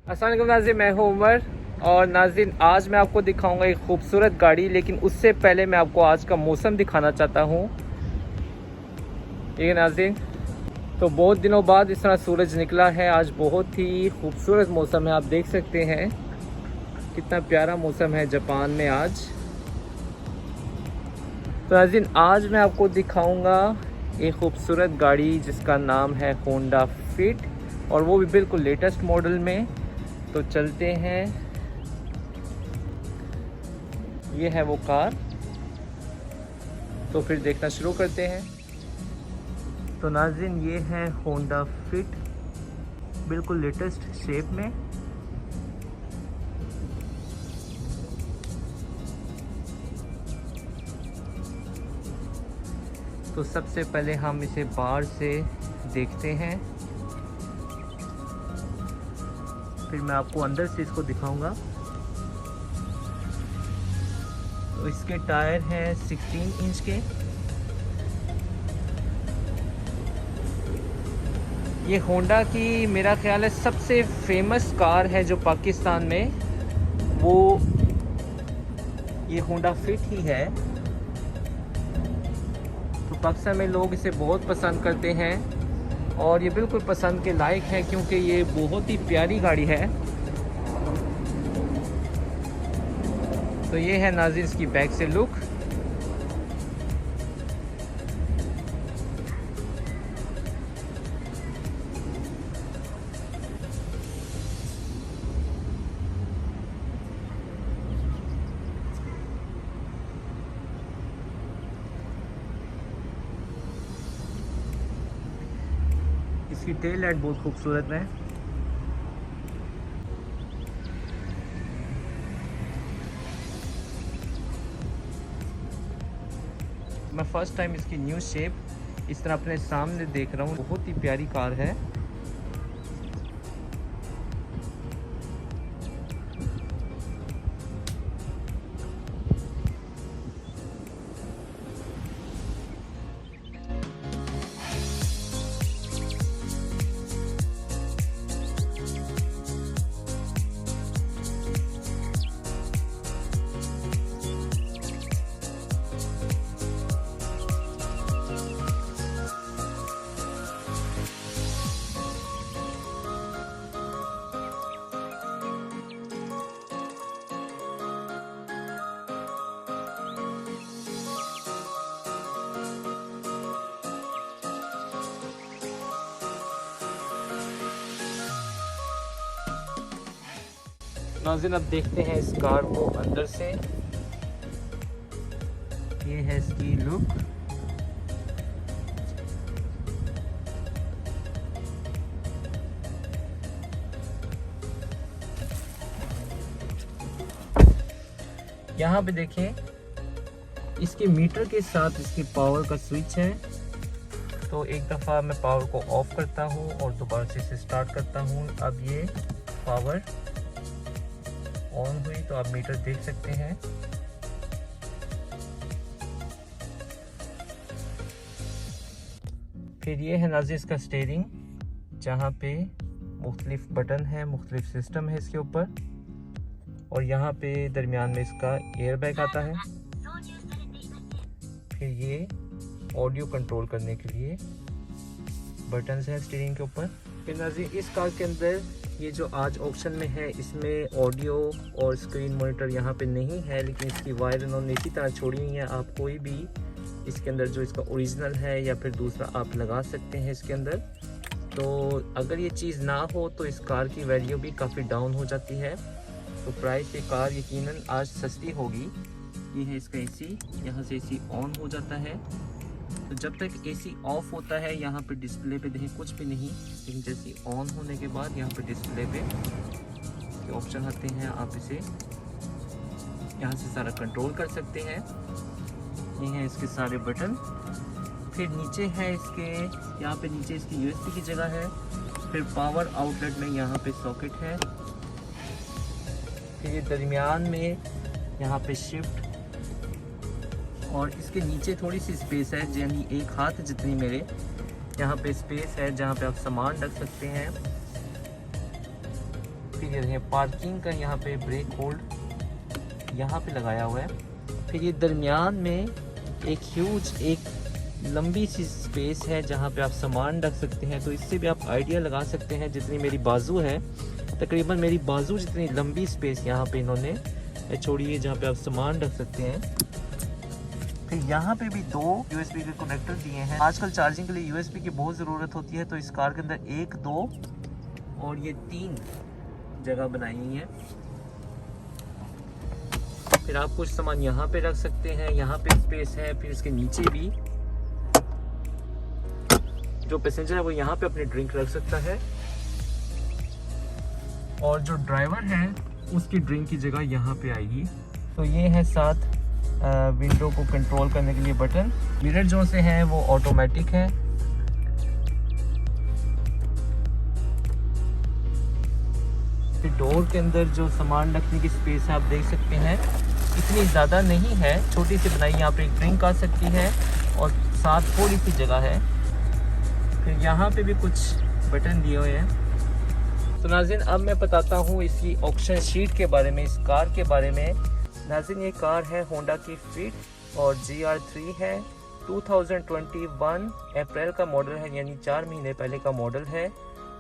अस्सलाम वालेकुम नाज़रीन, मैं हूं उमर। और नाज़रीन, आज मैं आपको दिखाऊंगा एक खूबसूरत गाड़ी, लेकिन उससे पहले मैं आपको आज का मौसम दिखाना चाहता हूं। ठीक है नाज़रीन, तो बहुत दिनों बाद इस तरह सूरज निकला है। आज बहुत ही खूबसूरत मौसम है, आप देख सकते हैं कितना प्यारा मौसम है जापान में आज। तो नाज़रीन, आज मैं आपको दिखाऊंगा एक खूबसूरत गाड़ी जिसका नाम है होंडा फिट, और वो भी बिल्कुल लेटेस्ट मॉडल में। तो चलते हैं, ये है वो कार, तो फिर देखना शुरू करते हैं। तो नाज़रीन, ये है होंडा फिट, बिल्कुल लेटेस्ट शेप में। तो सबसे पहले हम इसे बाहर से देखते हैं, फिर मैं आपको अंदर से इसको दिखाऊंगा। तो इसके टायर हैं 16 इंच के। ये होंडा की मेरा ख्याल है सबसे फेमस कार है जो पाकिस्तान में, वो ये होंडा फिट ही है। तो पाकिस्तान में लोग इसे बहुत पसंद करते हैं और ये बिल्कुल पसंद के लायक है, क्योंकि ये बहुत ही प्यारी गाड़ी है। तो ये है नाज़रीन इसकी बैक से लुक। इसकी टेल लाइट बहुत खूबसूरत है। मैं फर्स्ट टाइम इसकी न्यू शेप इस तरह अपने सामने देख रहा हूँ। बहुत ही प्यारी कार है। नाज़रीन, अब देखते हैं इस कार को अंदर से। ये है इसकी लुक। यहाँ पे देखें, इसके मीटर के साथ इसकी पावर का स्विच है। तो एक दफ़ा मैं पावर को ऑफ करता हूँ और दोबारा से इसे स्टार्ट करता हूँ। अब ये पावर ऑन हुई, तो आप मीटर देख सकते हैं। फिर ये है नाज़रीन इसका स्टीयरिंग, जहाँ पे मुख्तलिफ बटन है, मुख्तलिफ सिस्टम है इसके ऊपर। और यहाँ पे दरमियान में इसका एयर बैग आता है। फिर ये ऑडियो कंट्रोल करने के लिए बटन है स्टीयरिंग के ऊपर। फिर नाज़रीन, इस कार के अंदर ये जो आज ऑप्शन में है, इसमें ऑडियो और स्क्रीन मॉनिटर यहाँ पे नहीं है, लेकिन इसकी वायर उन्होंने इसी तरह छोड़ी हुई है। आप कोई भी इसके अंदर जो इसका ओरिजिनल है या फिर दूसरा आप लगा सकते हैं इसके अंदर। तो अगर ये चीज़ ना हो तो इस कार की वैल्यू भी काफ़ी डाउन हो जाती है। तो प्राइस ये कार यकीनन आज सस्ती होगी। ये है इसका एसी, यहाँ से एसी ऑन हो जाता है। तो जब तक एसी ऑफ होता है, यहाँ पे डिस्प्ले पे देखें कुछ भी नहीं, लेकिन जैसे ऑन होने के बाद यहाँ पे डिस्प्ले पे ये ऑप्शन आते हैं। आप इसे यहाँ से सारा कंट्रोल कर सकते हैं। ये हैं इसके सारे बटन। फिर नीचे है इसके, यहाँ पे नीचे इसकी यूएसबी की जगह है। फिर पावर आउटलेट में यहाँ पे सॉकेट है। फिर ये दरमियान में यहाँ पे शिफ्ट, और इसके नीचे थोड़ी सी स्पेस है, यानी एक हाथ जितनी मेरे यहाँ पे स्पेस है, जहाँ पे आप सामान रख सकते हैं। फिर ये है पार्किंग का, यहाँ पे ब्रेक होल्ड यहाँ पे लगाया हुआ है। फिर ये दरमियान में एक ह्यूज, एक लंबी सी स्पेस है जहाँ पे आप सामान रख सकते हैं। तो इससे भी आप आइडिया लगा सकते हैं, जितनी मेरी बाजू है, तकरीबन मेरी बाजू जितनी लंबी स्पेस यहाँ पे इन्होंने छोड़ी है जहाँ पे आप सामान रख सकते हैं। फिर यहाँ पे भी 2 USB के कनेक्टर दिए हैं। आजकल चार्जिंग के लिए USB की बहुत ज़रूरत होती है, तो इस कार के अंदर 1, 2 और ये 3 जगह बनाई हुई है। फिर आप कुछ सामान यहाँ पे रख सकते हैं, यहाँ पे स्पेस है। फिर इसके नीचे भी जो पैसेंजर है वो यहाँ पे अपनी ड्रिंक रख सकता है, और जो ड्राइवर है उसकी ड्रिंक की जगह यहाँ पे आएगी। तो ये है 7 विंडो को कंट्रोल करने के लिए बटन। मिरर जो से है वो ऑटोमेटिक है। फिर डोर के अंदर जो सामान रखने की स्पेस है आप देख सकते हैं, इतनी ज़्यादा नहीं है, छोटी सी बनाई। यहाँ पे एक ड्रिंक आ सकती है और साथ थोड़ी सी जगह है। फिर यहाँ पे भी कुछ बटन दिए हुए हैं। तो नाज़रीन अब मैं बताता हूँ इसकी ऑक्शन शीट के बारे में, इस कार के बारे में। नाज़रीन ये कार है होंडा की फिट और GR3 है। 2021 अप्रैल का मॉडल है, यानी 4 महीने पहले का मॉडल है,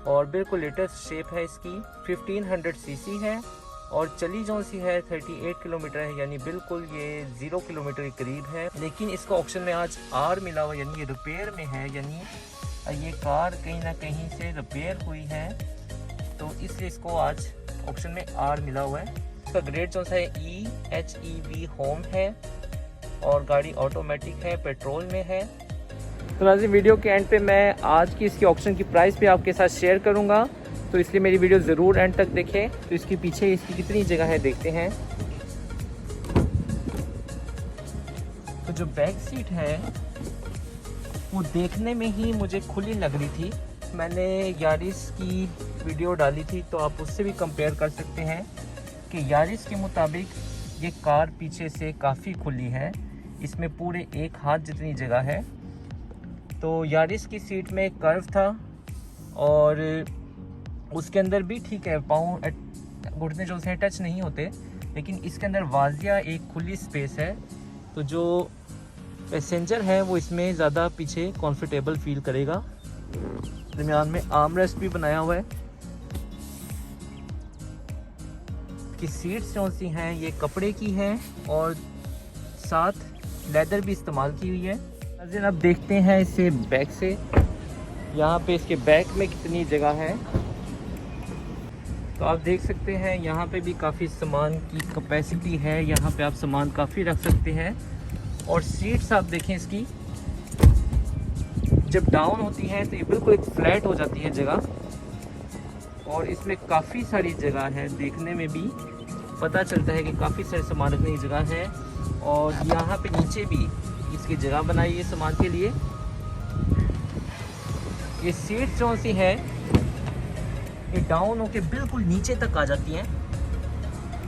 और बिल्कुल लेटेस्ट शेप है इसकी। 1500 सीसी है और चली जो सी है 38 किलोमीटर है, यानी बिल्कुल ये 0 किलोमीटर के करीब है। लेकिन इसको ऑक्शन में आज R मिला हुआ, यानी ये रिपेयर में है, यानी ये कार कहीं ना कहीं से रिपेयर हुई है, तो इसलिए इसको आज ऑप्शन में R मिला हुआ है। इसका ग्रेड जो है EHEV होम है और गाड़ी ऑटोमेटिक है, पेट्रोल में है। तो नाज़रीन वीडियो के एंड पे मैं आज की इसकी ऑप्शन की प्राइस भी आपके साथ शेयर करूंगा, तो इसलिए मेरी वीडियो ज़रूर एंड तक देखें। तो इसके पीछे इसकी कितनी जगह है देखते हैं। तो जो बैक सीट है वो देखने में ही मुझे खुली लग रही थी। मैंने यारिस की वीडियो डाली थी, तो आप उससे भी कंपेयर कर सकते हैं कि यारिस के मुताबिक ये कार पीछे से काफ़ी खुली है। इसमें पूरे 1 हाथ जितनी जगह है। तो यारिस की सीट में कर्व था और उसके अंदर भी ठीक है, पाँव घुटने जो से टच नहीं होते, लेकिन इसके अंदर वाजिया एक खुली स्पेस है। तो जो पैसेंजर है वो इसमें ज़्यादा पीछे कंफर्टेबल फील करेगा। दरमियान में आर्मरेस्ट भी बनाया हुआ है। कि सीट्स जो सी हैं ये कपड़े की हैं और साथ लेदर भी इस्तेमाल की हुई है। नाज़रीन अब देखते हैं इसे बैक से। यहाँ पे इसके बैक में कितनी जगह है, तो आप देख सकते हैं यहाँ पे भी काफ़ी सामान की कैपेसिटी है। यहाँ पे आप सामान काफ़ी रख सकते हैं। और सीट्स आप देखें इसकी, जब डाउन होती है तो ये बिल्कुल एक फ्लैट हो जाती है जगह, और इसमें काफ़ी सारी जगह है। देखने में भी पता चलता है कि काफ़ी सारे सामान रखने की जगह है। और यहाँ पे नीचे भी इसकी जगह बनाई है सामान के लिए। ये सीट जो सी है ये डाउन होके बिल्कुल नीचे तक आ जाती हैं,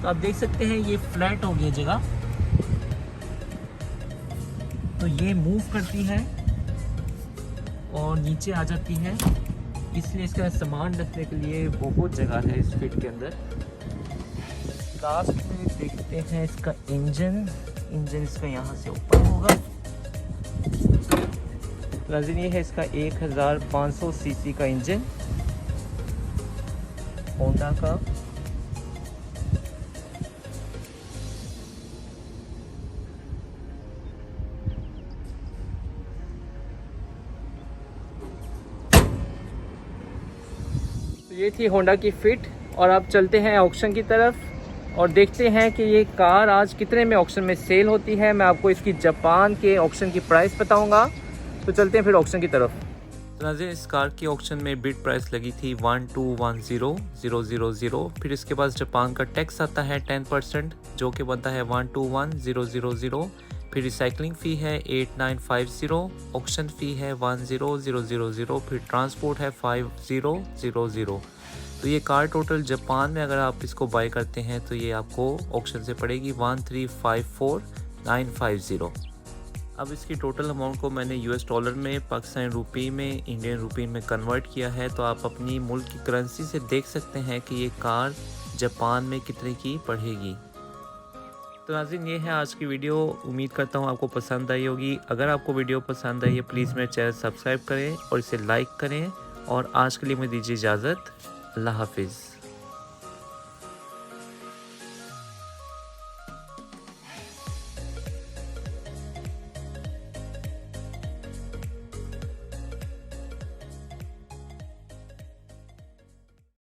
तो आप देख सकते हैं ये फ्लैट हो गई है जगह। तो ये मूव करती है और नीचे आ जाती है, इसलिए इसका सामान रखने के लिए बहुत जगह है इस फिट के अंदर। लास्ट में देखते हैं इसका इंजन इसका यहाँ से ऊपर होगा। नाज़रीन ये है इसका 1500 सीसी का इंजन होंडा का। तो ये थी होंडा की फिट, और अब चलते हैं ऑक्शन की तरफ और देखते हैं कि ये कार आज कितने में ऑक्शन में सेल होती है। मैं आपको इसकी जापान के ऑक्शन की प्राइस बताऊंगा। तो चलते हैं फिर ऑक्शन की तरफ। तो नाज़रीन इस कार की ऑक्शन में बिड प्राइस लगी थी 1210000। फिर इसके बाद जापान का टैक्स आता है 10%, जो कि बनता है 1210000। फिर रिसाइकलिंग फ़ी है 8950, ऑक्शन फ़ी है 10000। फिर ट्रांसपोर्ट है 5000। तो ये कार टोटल जापान में अगर आप इसको बाय करते हैं तो ये आपको ऑक्शन से पड़ेगी 1354950। अब इसकी टोटल अमाउंट को मैंने यूएस डॉलर में, पाकिस्तानी रुपये में, इंडियन रुपये में कन्वर्ट किया है। तो आप अपनी मुल्क की करेंसी से देख सकते हैं कि ये कार जापान में कितने की पड़ेगी। तो नाज़रीन, ये है आज की वीडियो। उम्मीद करता हूँ आपको पसंद आई होगी। अगर आपको वीडियो पसंद आई है प्लीज़ मेरे चैनल सब्सक्राइब करें और इसे लाइक करें। और आज के लिए मुझे दीजिए इजाज़त। अल्लाह हाफिज़।